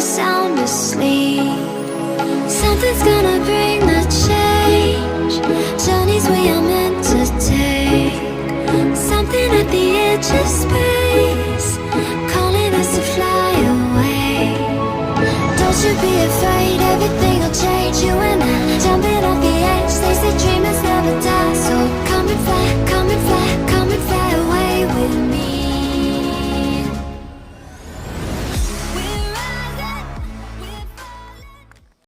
sound asleep. Something's gonna bring the change. Journeys we are meant to take. Something at the edge of space, calling us to fly away. Don't you be afraid, everything will change. You and I